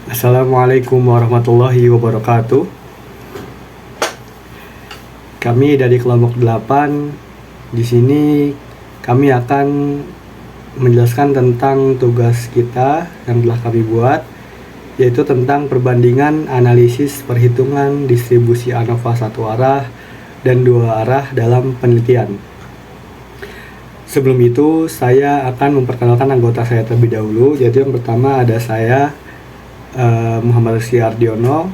Assalamualaikum warahmatullahi wabarakatuh. Kami dari kelompok 8. Di sini kami akan menjelaskan tentang tugas kita yang telah kami buat, yaitu tentang perbandingan analisis perhitungan distribusi ANOVA satu arah dan dua arah dalam penelitian. Sebelum itu, saya akan memperkenalkan anggota saya terlebih dahulu, yaitu yang pertama ada saya, Muhammad Rizky Ardiono,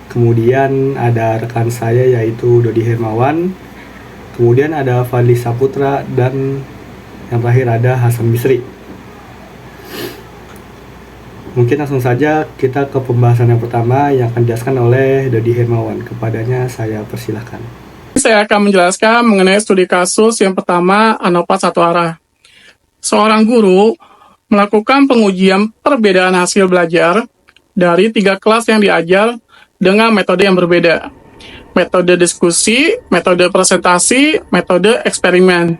kemudian ada rekan saya yaitu Dodi Hermawan, kemudian ada Fadli Saputra, dan yang terakhir ada Hasan Bisri. Mungkin langsung saja kita ke pembahasan yang pertama yang akan dijelaskan oleh Dodi Hermawan. Kepadanya saya persilahkan. Saya akan menjelaskan mengenai studi kasus yang pertama, ANOVA satu arah. Seorang guru melakukan pengujian perbedaan hasil belajar dari 3 kelas yang diajar dengan metode yang berbeda. Metode diskusi, metode presentasi, metode eksperimen.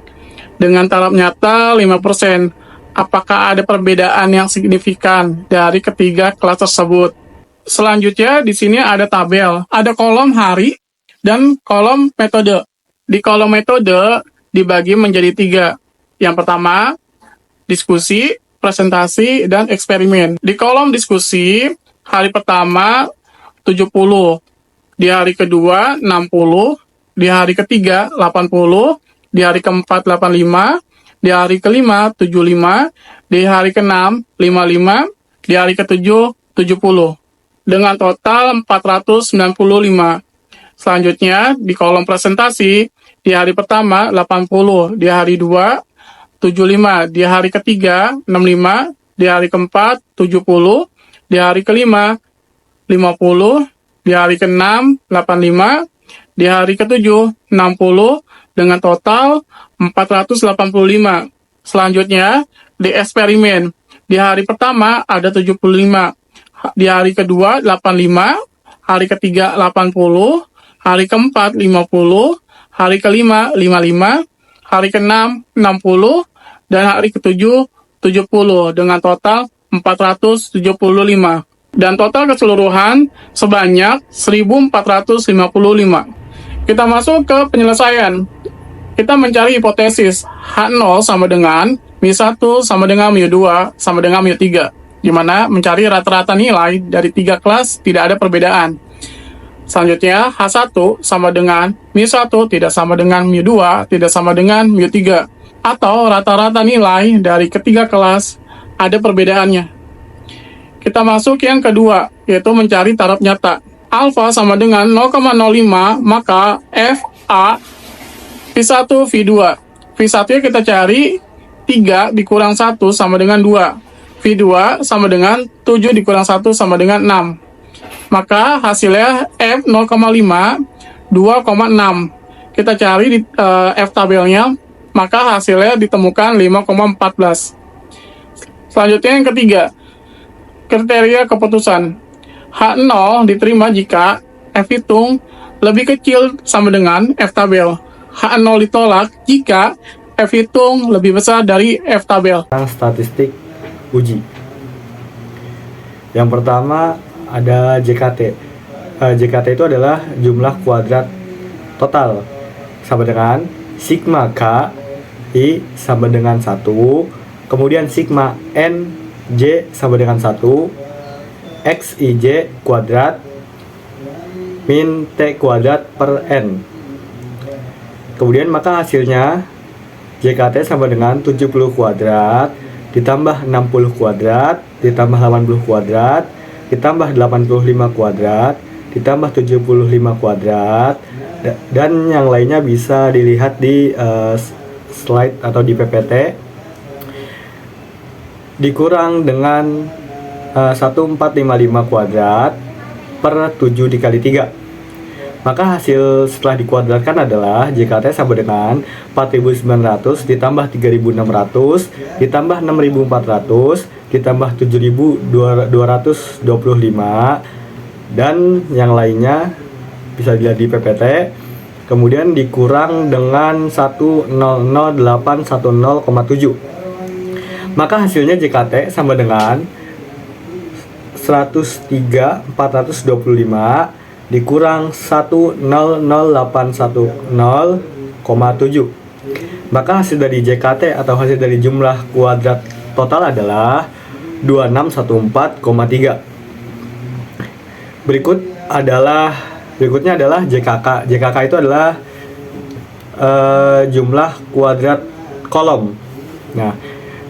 Dengan taraf nyata 5%. Apakah ada perbedaan yang signifikan dari ketiga kelas tersebut? Selanjutnya di sini ada tabel, ada kolom hari dan kolom metode. Di kolom metode dibagi menjadi 3. Yang pertama, diskusi, presentasi, dan eksperimen. Di kolom diskusi, hari pertama 70, di hari kedua 60, di hari ketiga 80, di hari keempat 85, di hari kelima 75, di hari keenam 55, di hari ketujuh 70, dengan total 495. Selanjutnya, di kolom presentasi, di hari pertama 80, di hari 2 75, di hari ketiga 65, di hari keempat 70, di hari kelima 50, di hari keenam 85, di hari ketujuh 60, dengan total 485. Selanjutnya, di eksperimen, di hari pertama ada 75, di hari kedua 85, hari ketiga 80, hari keempat 50, hari kelima 55, hari keenam 60, dan hari ketujuh 70, dengan total 475. Dan total keseluruhan sebanyak 1455. Kita masuk ke penyelesaian. Kita mencari hipotesis H0 sama dengan μ1 sama dengan μ2 sama dengan μ3, di mana mencari rata-rata nilai dari 3 kelas tidak ada perbedaan. Selanjutnya, H1 sama dengan μ1 tidak sama dengan μ2 tidak sama dengan μ3, atau rata-rata nilai dari ketiga kelas ada perbedaannya. Kita masuk yang kedua, yaitu mencari taraf nyata. Alfa sama dengan 0,05, maka FA V1 V2. V1 nya kita cari 3 dikurang 1 sama dengan 2. V2 sama dengan 7 dikurang 1 sama dengan 6. Maka hasilnya F 0,5, 2,6. Kita cari di F tabelnya, maka hasilnya ditemukan 5,14. Selanjutnya yang ketiga, kriteria keputusan. H0 diterima jika F hitung lebih kecil sama dengan F tabel. H0 ditolak jika F hitung lebih besar dari F tabel. Statistik uji. Yang pertama ada JKT. JKT itu adalah jumlah kuadrat total sama dengan sigma K I sama dengan 1, kemudian sigma N J sama dengan 1, XIJ kuadrat min T kuadrat per N. Kemudian maka hasilnya JKT sama dengan 70 kuadrat ditambah 60 kuadrat ditambah 80 kuadrat ditambah 85 kuadrat ditambah 75 kuadrat, dan yang lainnya bisa dilihat di slide atau di PPT, dikurang dengan 1455 kuadrat per 7 dikali 3. Maka hasil setelah dikuadratkan adalah JKT sama dengan 4.900 ditambah 3.600 ditambah 6.400 ditambah 7.225, dan yang lainnya bisa dilihat di PPT. Kemudian dikurang dengan 100.810,7. Maka hasilnya JKT sama dengan 103.425 dikurang 100.810,7. Maka hasil dari JKT atau hasil dari jumlah kuadrat total adalah 2614,3. Berikutnya adalah JKK. JKK itu adalah jumlah kuadrat kolom. Nah,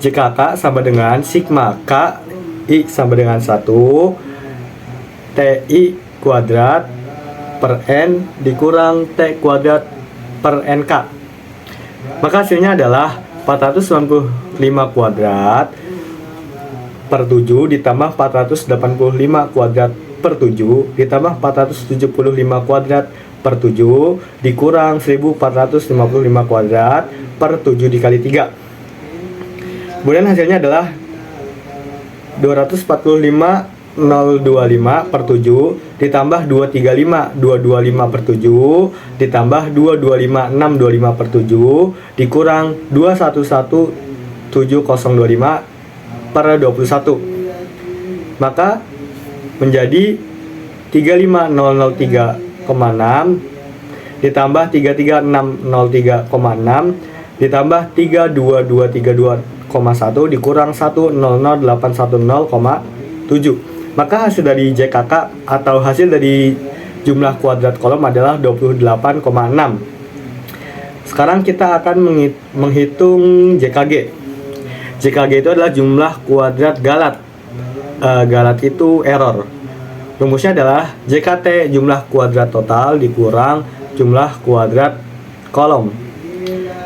JKK sama dengan sigma K I sama dengan 1 TI kuadrat per N dikurang T kuadrat per NK. Maka hasilnya adalah 495 kuadrat per 7 ditambah 485 kuadrat per 7 ditambah 475 kuadrat per 7 dikurang 1455 kuadrat per 7 dikali 3. Kemudian hasilnya adalah 245.025 per 7 ditambah 235.225 per 7 ditambah 225.625 per 7 dikurang 211.7025 per 21. Maka menjadi 35003,6 ditambah 33603,6 ditambah 32232,1 dikurang 100.810,7. Maka hasil dari JKK atau hasil dari jumlah kuadrat kolom adalah 28,6. Sekarang kita akan menghitung JKG. JKG itu adalah jumlah kuadrat galat. Galat itu error. Rumusnya adalah JKT jumlah kuadrat total dikurang jumlah kuadrat kolom.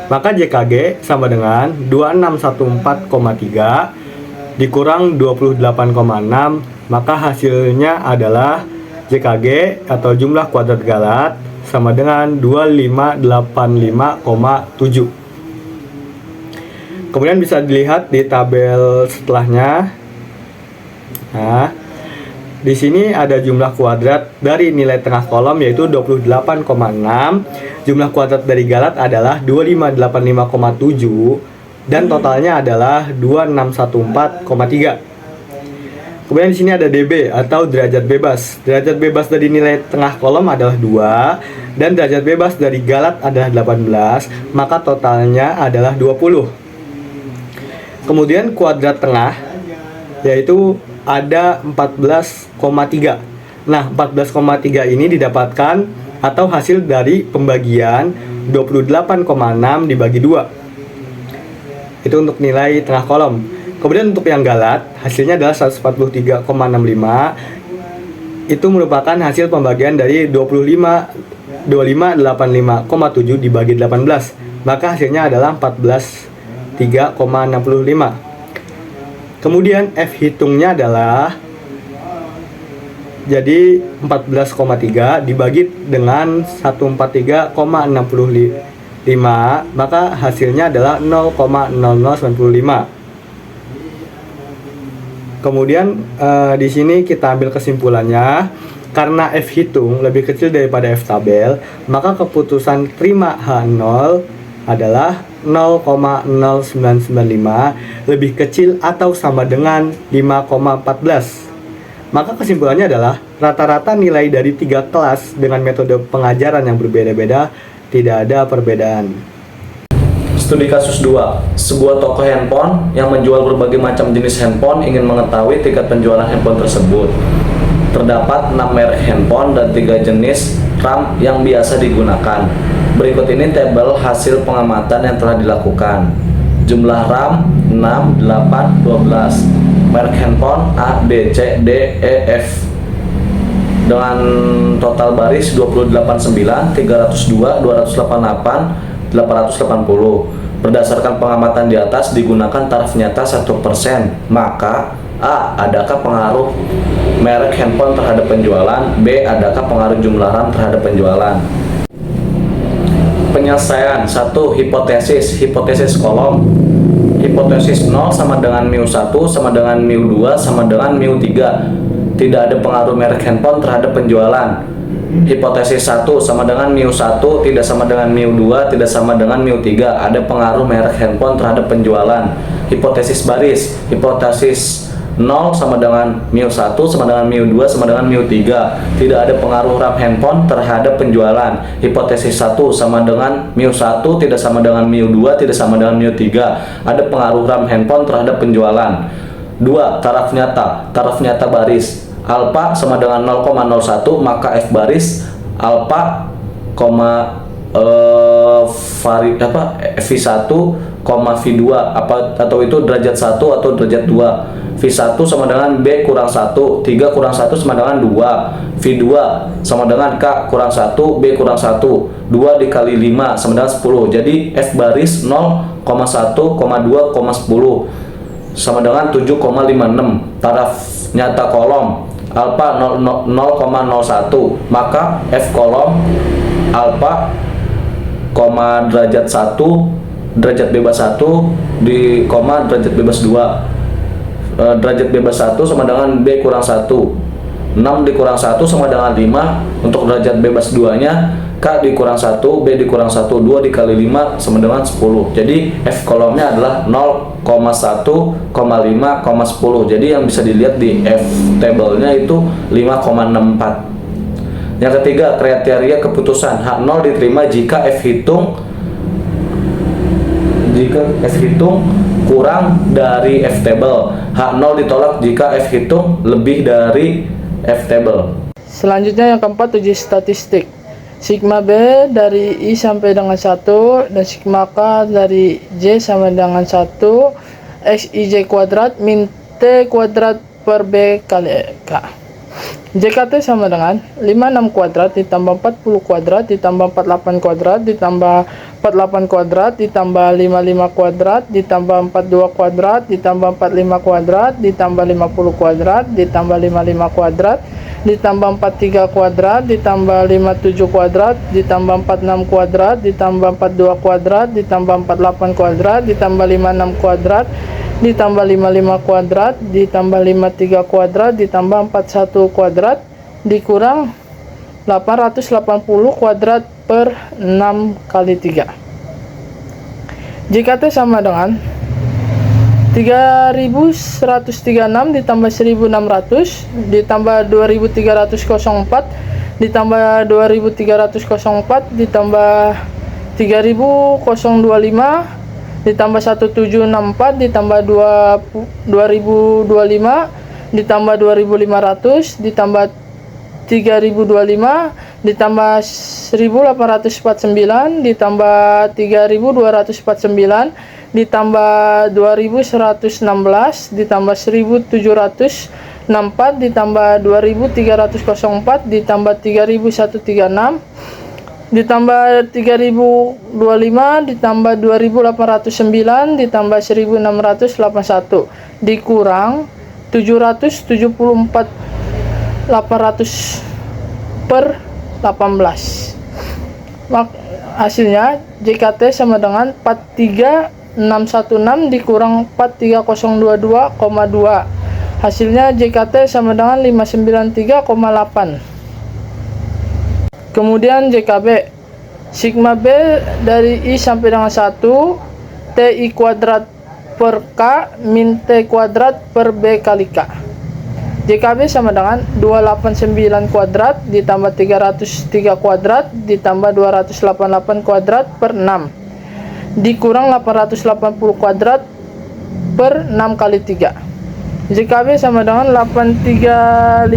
Maka JKG sama dengan 2614,3 dikurang 28,6. Maka hasilnya adalah JKG atau jumlah kuadrat galat sama dengan 2585,7. Kemudian bisa dilihat di tabel setelahnya. Nah, di sini ada jumlah kuadrat dari nilai tengah kolom yaitu 28,6. Jumlah kuadrat dari galat adalah 2585,7 dan totalnya adalah 2614,3. Kemudian di sini ada DB atau derajat bebas. Derajat bebas dari nilai tengah kolom adalah 2 dan derajat bebas dari galat adalah 18, maka totalnya adalah 20. Kemudian kuadrat tengah yaitu ada 14,3. Nah, 14,3 ini didapatkan atau hasil dari pembagian 28,6 dibagi 2. Itu untuk nilai tengah kolom. Kemudian untuk yang galat, hasilnya adalah 143,65. Itu merupakan hasil pembagian dari 2585,7 dibagi 18. Maka hasilnya adalah 14,3,65. Kemudian F hitungnya adalah jadi 14,3 dibagi dengan 143,65, maka hasilnya adalah 0,0095. Kemudian di sini kita ambil kesimpulannya, karena F hitung lebih kecil daripada F tabel, maka keputusan prima H0 adalah 0,0995 lebih kecil atau sama dengan 5,14. Maka kesimpulannya adalah rata-rata nilai dari 3 kelas dengan metode pengajaran yang berbeda-beda tidak ada perbedaan. Studi kasus 2. Sebuah toko handphone yang menjual berbagai macam jenis handphone ingin mengetahui tingkat penjualan handphone tersebut. Terdapat 6 merek handphone dan 3 jenis RAM yang biasa digunakan. Berikut ini tabel hasil pengamatan yang telah dilakukan. Jumlah RAM 6, 8, 12. Merek handphone A, B, C, D, E, F. Dengan total baris 289, 302, 288, 880. Berdasarkan pengamatan di atas digunakan taraf nyata 1%. Maka A. Adakah pengaruh merek handphone terhadap penjualan? B. Adakah pengaruh jumlah RAM terhadap penjualan? Penyelesaian 1. Hipotesis kolom. Hipotesis 0 sama dengan mu1 sama dengan mu2 sama dengan mu3. Tidak ada pengaruh merek handphone terhadap penjualan. Hipotesis 1 sama dengan mu1 tidak sama dengan mu2 tidak sama dengan mu3. Ada pengaruh merek handphone terhadap penjualan. Hipotesis baris. Hipotesis 0 sama dengan mu1 sama dengan mu2 sama dengan mu3. Tidak ada pengaruh RAM handphone terhadap penjualan. Hipotesis 1 sama dengan mu1 tidak sama dengan mu2 tidak sama dengan mu3. Ada pengaruh RAM handphone terhadap penjualan. 2. Taraf nyata. Taraf nyata baris. Alpha sama dengan 0,01, maka F baris alpha, V1, V2 atau itu derajat 1 atau derajat 2. V1 sama dengan B kurang 1, 3 kurang 1 sama dengan 2. V2 sama dengan K kurang 1, B kurang 1, 2 dikali 5 sama dengan 10. Jadi F baris 0,1, 2, 10 sama dengan 7,56. Taraf nyata kolom alpha 0,01, maka F kolom alpha, derajat 1, derajat bebas 1 di koma derajat bebas 2. Derajat bebas 1 sama dengan B kurang 1. 6 dikurang 1 sama dengan 5. Untuk derajat bebas 2 nya K dikurang 1, B dikurang 1, 2 dikali 5 sama dengan 10. Jadi F kolomnya adalah 0,1, 5, 10. Jadi yang bisa dilihat di F tabelnya itu 5,64. Yang ketiga, kriteria keputusan. H0 diterima jika F hitung kurang dari F table. H0 ditolak jika F hitung lebih dari F table. Selanjutnya yang keempat, uji statistik. Sigma B dari I sampai dengan 1 dan sigma K dari J sama dengan 1 XIJ kuadrat min T kuadrat per B kali K. JKT sama dengan 56 kuadrat ditambah 40 kuadrat ditambah 48 kuadrat ditambah 48 kuadrat ditambah 55 kuadrat ditambah 42 kuadrat ditambah 45 kuadrat ditambah 50 kuadrat ditambah 55 kuadrat ditambah 43 kuadrat ditambah 57 kuadrat ditambah 46 kuadrat ditambah 42 kuadrat ditambah 48 kuadrat ditambah 56 kuadrat ditambah 55 kuadrat ditambah 53 kuadrat ditambah 41 kuadrat dikurang 880 kuadrat per 6 kali 3. JKT sama dengan 3136 ditambah 1600 ditambah 2304 ditambah 2304 ditambah 3025 ditambah 1764 ditambah 2025 ditambah 2500 ditambah 3025 ditambah 1849 ditambah 3249 ditambah 2116 ditambah 1764 ditambah 2304 ditambah 3136 ditambah 3025 ditambah 2809 ditambah 1681 dikurang 774 800 per 18. Hasilnya JKT sama dengan 43616 dikurang 43022,2. Hasilnya JKT sama dengan 593,8. Kemudian JKB, sigma B dari I sampai dengan 1 TI kuadrat per K min T kuadrat per B kali K. JKB sama dengan 289 kuadrat ditambah 303 kuadrat ditambah 288 kuadrat per 6 dikurang 880 kuadrat per 6 kali 3. JKB sama dengan 83521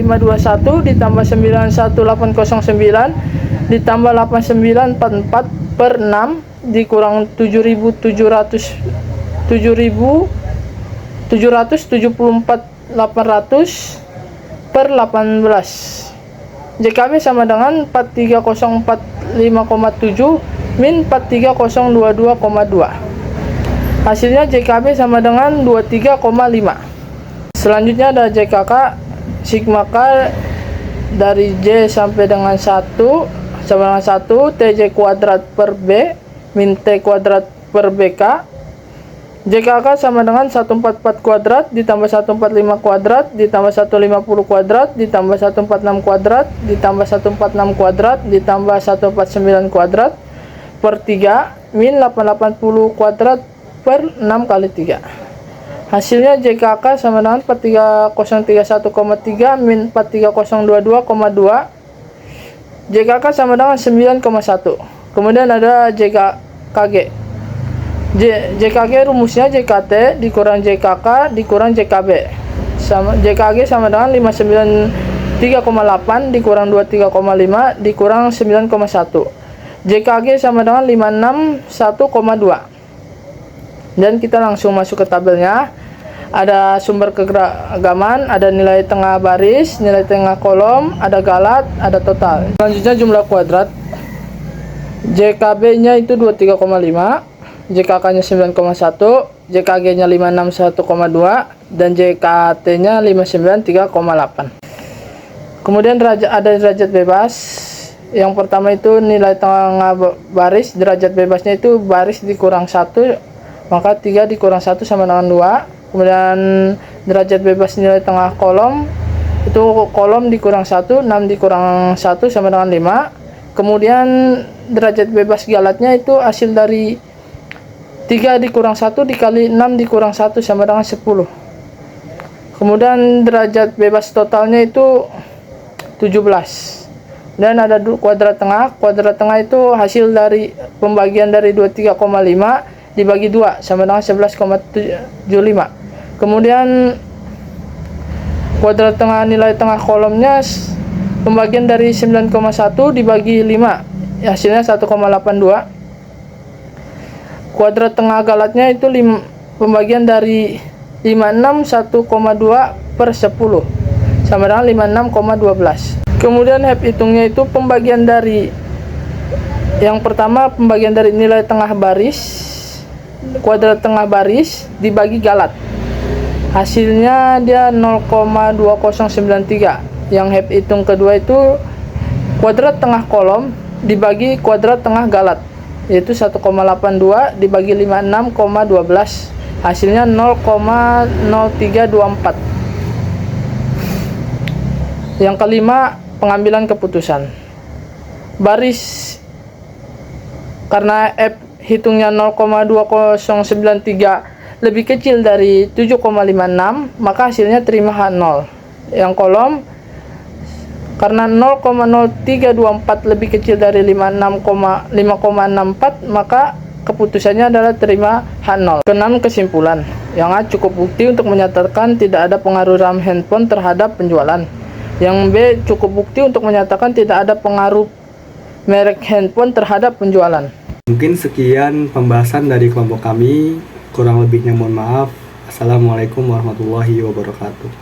ditambah 91809 ditambah 8944 per 6 dikurang 774 per 18. JKB sama dengan 43045,7 min 43022,2. Hasilnya JKB sama dengan 23,5. Selanjutnya ada JKK, sigma K dari J sampai dengan 1 sama dengan 1 TJ kuadrat per B min T kuadrat per BK. JKK sama dengan 144 kuadrat ditambah 145 kuadrat ditambah 150 kuadrat ditambah 146 kuadrat ditambah 146 kuadrat ditambah 149 kuadrat per 3 min 880 kuadrat per 6 kali 3. Hasilnya JKK sama dengan 43031,3 min 43022,2. JKK sama dengan 9,1. Kemudian ada JKG. JKG rumusnya JKT dikurang JKK dikurang JKB. JKG sama dengan 593,8 dikurang 23,5 dikurang 9,1. JKG sama dengan 561,2. Dan kita langsung masuk ke tabelnya. Ada sumber kegeragaman, ada nilai tengah baris, nilai tengah kolom, ada galat, ada total. Selanjutnya jumlah kuadrat. JKB-nya itu 23,5, JKK-nya 9,1, JKG-nya 561,2, dan JKT-nya 593,8. Kemudian ada derajat bebas. Yang pertama itu nilai tengah baris, derajat bebasnya itu baris dikurang 1, maka 3 dikurang 1 sama dengan 2. Kemudian derajat bebas nilai tengah kolom itu kolom dikurang 1, 6 dikurang 1 sama dengan 5. Kemudian derajat bebas galatnya itu hasil dari 3 dikurang 1 dikali 6 dikurang 1 sama dengan 10. Kemudian derajat bebas totalnya itu 17. Dan ada kuadrat tengah. Kuadrat tengah itu hasil dari pembagian dari 23,5 dibagi 2 sama dengan 11,75. Kemudian kuadrat tengah nilai tengah kolomnya pembagian dari 9,1 dibagi 5, hasilnya 1,82. Kuadrat tengah galatnya itu pembagian dari 56 1,2 per 10 sama dengan 56,12. Kemudian hitungnya itu pembagian dari yang pertama, pembagian dari nilai tengah baris, kuadrat tengah baris dibagi galat, hasilnya dia 0,2093. Yang hitung kedua itu kuadrat tengah kolom dibagi kuadrat tengah galat, yaitu 1,82 dibagi 56,12, hasilnya 0,0324. Yang kelima, pengambilan keputusan. Baris karena F hitungnya 0,2093 lebih kecil dari 7,56, maka hasilnya terima H0. Yang kolom karena 0,0324 lebih kecil dari 5,64, maka keputusannya adalah terima H0. Keenam, kesimpulan. Yang A, cukup bukti untuk menyatakan tidak ada pengaruh RAM handphone terhadap penjualan. Yang B, cukup bukti untuk menyatakan tidak ada pengaruh merek handphone terhadap penjualan. Mungkin sekian pembahasan dari kelompok kami. Kurang lebihnya mohon maaf. Assalamualaikum warahmatullahi wabarakatuh.